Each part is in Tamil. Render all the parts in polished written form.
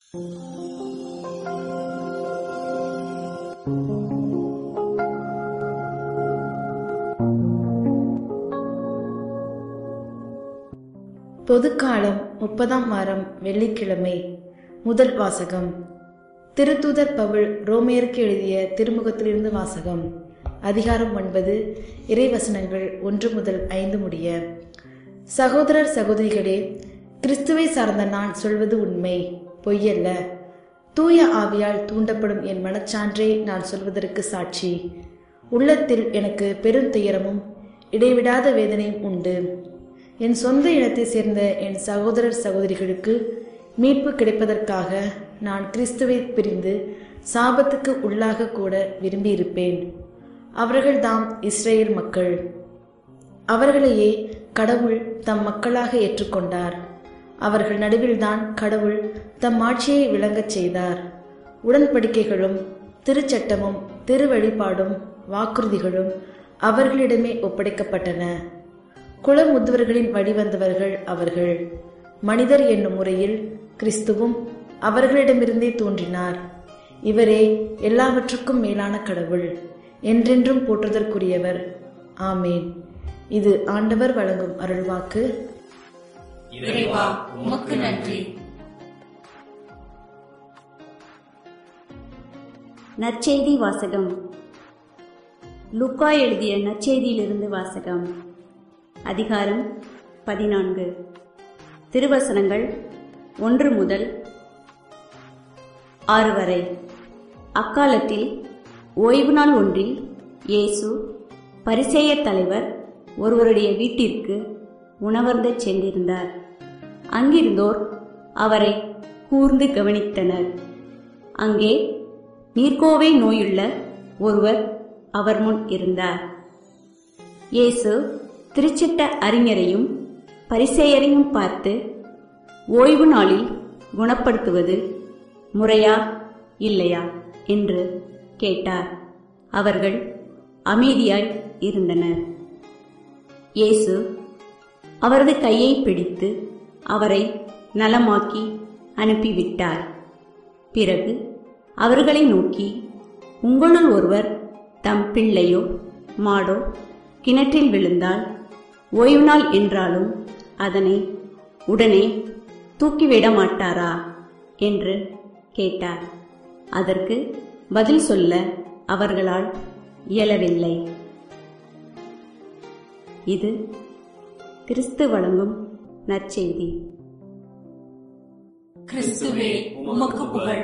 பொதுக்காலம் 30ஆம் வாரம் வெள்ளிக்கிழமை. முதல் வாசகம். திருத்தூதர் பவுல் ரோமையருக்கு எழுதிய திருமுகத்திலிருந்து வாசகம். அதிகாரம் 9, இறைவசனங்கள் 1 முதல் 5 முடிய. சகோதரர் சகோதரிகளே, கிறிஸ்துவை சார்ந்த நான் சொல்வது உண்மை, பொய்யல்ல. தூய ஆவியால் தூண்டப்படும் என் மனச்சான்றே நான் சொல்வதற்கு சாட்சி. உள்ளத்தில் எனக்கு பெரும் துயரமும் இடைவிடாத வேதனையும் உண்டு. என் சொந்த இனத்தை சேர்ந்த என் சகோதரர் சகோதரிகளுக்கு மீட்பு கிடைப்பதற்காக நான் கிறிஸ்துவை பிரிந்து சாபத்துக்கு உள்ளாக கூட விரும்பியிருப்பேன். அவர்கள் தாம் இஸ்ரேல் மக்கள். அவர்களையே கடவுள் தம் மக்களாக ஏற்றுக்கொண்டார். அவர்கள் நடுவில்தான் கடவுள் தம் ஆட்சியை விளங்கச் செய்தார். உடன்படிக்கைகளும் திருச்சட்டமும் திருவழிபாடும் வாக்குறுதிகளும் அவர்களிடமே ஒப்படைக்கப்பட்டன. குலமுதியவர்களின் வழிவந்தவர்கள் அவர்கள். மனிதர் என்னும் முறையில் கிறிஸ்துவும் அவர்களிடமிருந்தே தோன்றினார். இவரே எல்லாவற்றுக்கும் மேலான கடவுள், என்றென்றும் போற்றுதற்குரியவர். ஆமேன். இது ஆண்டவர் வழங்கும் அருள்வாக்கு. இறைவா, உமக்கு நன்றி. நற்செய்தி வாசகம். லூக்கா எழுதிய நற்செய்தியிலிருந்து வாசகம். அதிகாரம் 14. திருவசனங்கள் 1 முதல் 6 வரை. அக்காலத்தில் ஓய்வு நாள் ஒன்றில் இயேசு பரிசேயர் தலைவர் ஒருவருடைய வீட்டிற்கு உணவருந்தச் சென்றிருந்தார். அங்கிருந்தோர் அவரை கூர்ந்து கவனித்தனர். அங்கே நீர்க்கோவை நோயுள்ள ஒருவர் அவர் முன் இருந்தார். இயேசு திருச்சட்ட அறிஞரையும் பரிசேயரையும் பார்த்து, ஓய்வு நாளில் குணப்படுத்துவது முறையா இல்லையா என்று கேட்டார். அவர்கள் அமைதியாய் இருந்தனர். இயேசு அவரது கையை பிடித்து அவரை நலமாக்கி அனுப்பிவிட்டார். பிறகு அவர்களை நோக்கி, உங்களுள் ஒருவர் தம் பிள்ளையோ மாடோ கிணற்றில் விழுந்தால் ஓய்வு நாள் என்றாலும் அதனை உடனே தூக்கிவிட மாட்டாரா என்று கேட்டார். அதற்கு பதில் சொல்ல அவர்களால் இயலவில்லை. இது கிறிஸ்து வழங்கும் நற்செய்தி. கிறிஸ்துவே, உமக்கு புகழ்.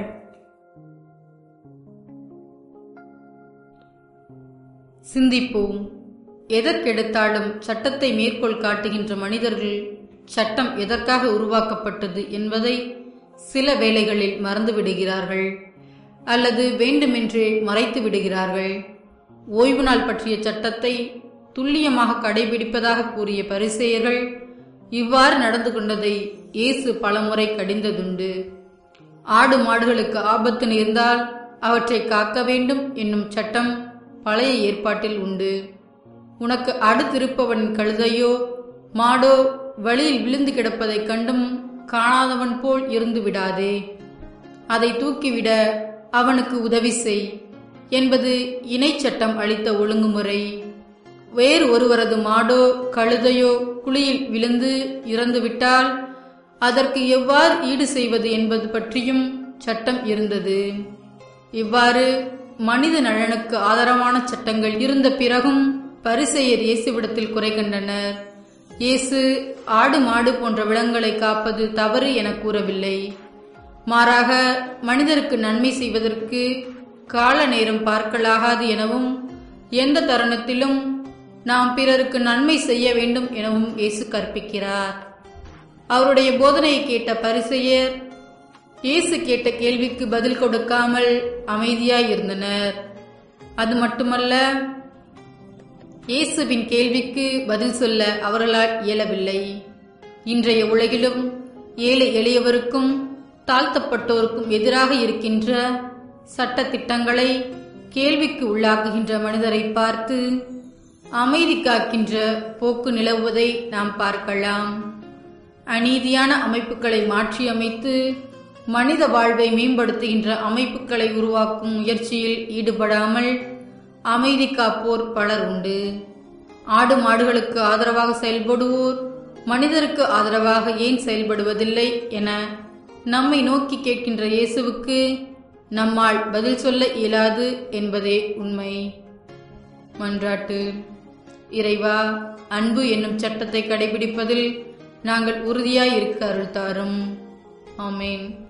சிந்திப்போம். எதற்கெடுத்தாலும் சட்டத்தை மேற்கோள் காட்டுகின்ற மனிதர்கள் சட்டம் எதற்காக உருவாக்கப்பட்டது என்பதை சில வேளைகளில் மறந்து விடுகிறார்கள் அல்லது வேண்டுமென்றே மறைத்து விடுகிறார்கள். ஓய்வு நாள் பற்றிய சட்டத்தை துல்லியமாக கடைபிடிப்பதாக கூறிய பரிசேயர்கள் இவ்வாறு நடந்து கொண்டதை இயேசு பலமுறை கடிந்ததுண்டு. ஆடு மாடுகளுக்கு ஆபத்து நேர்ந்தால் அவற்றை காக்க வேண்டும் என்னும் சட்டம் பழைய ஏற்பாட்டில் உண்டு. உனக்கு அடுத்திருப்பவன் கழுதையோ மாடோ வழியில் விழுந்து கிடப்பதைக் கண்டும் காணாதவன் போல் இருந்து விடாதே, அதை தூக்கிவிட அவனுக்கு உதவி செய் என்பது இணை சட்டம் அளித்த ஒழுங்குமுறை. வேறு ஒருவரது மாடோ கழுதையோ குழியில் விழுந்து இறந்துவிட்டால் அதற்கு எவ்வாறு ஈடு செய்வது என்பது பற்றியும் சட்டம் இருந்தது. இவ்வாறு மனித நலனுக்கு ஆதரவான சட்டங்கள் இருந்த பிறகும் பரிசேயர் இயேசுவிடத்தில் குறை கண்டனர். இயேசு ஆடு மாடு போன்ற விலங்குகளை காப்பது தவறு என கூறவில்லை. மாறாக மனிதருக்கு நன்மை செய்வதற்கு கால நேரம் பார்க்கலாகாது எனவும் எந்த தருணத்திலும் நாம் பிறருக்கு நன்மை செய்ய வேண்டும் எனவும் இயேசு கற்பிக்கிறார். அவருடைய போதனையை கேட்ட பரிசேயர் இயேசு கேட்ட கேள்விக்கு பதில் கொடுக்காமல் அமைதியாய் இருந்தனர். அது மட்டுமல்ல, இயேசுவின் கேள்விக்கு பதில் சொல்ல அவர்களால் இயலவில்லை. இன்றைய உலகிலும் ஏழை எளியவருக்கும் தாழ்த்தப்பட்டோருக்கும் எதிராக இருக்கின்ற சட்ட திட்டங்களை கேள்விக்கு உள்ளாக்குகின்ற மனிதரை பார்த்து அமைதி காக்கின்ற போக்கு நிலவுவதை நாம் பார்க்கலாம். அநீதியான அமைப்புகளை மாற்றியமைத்து மனித வாழ்வை மேம்படுத்துகின்ற அமைப்புகளை உருவாக்கும் முயற்சியில் ஈடுபடாமல் அமைதி காப்போர் பலர் உண்டு. ஆடு மாடுகளுக்கு ஆதரவாக செயல்படுவோர் மனிதருக்கு ஆதரவாக ஏன் செயல்படுவதில்லை என நம்மை நோக்கி கேட்கின்ற இயேசுவுக்கு நம்மால் பதில் சொல்ல இயலாது என்பதே உண்மை. மன்றாட்டு. இறைவா, அன்பு என்னும் சட்டத்தை கடைபிடிப்பதில் நாங்கள் உறுதியாய் இருக்க அருள் தாரும். ஆமேன்.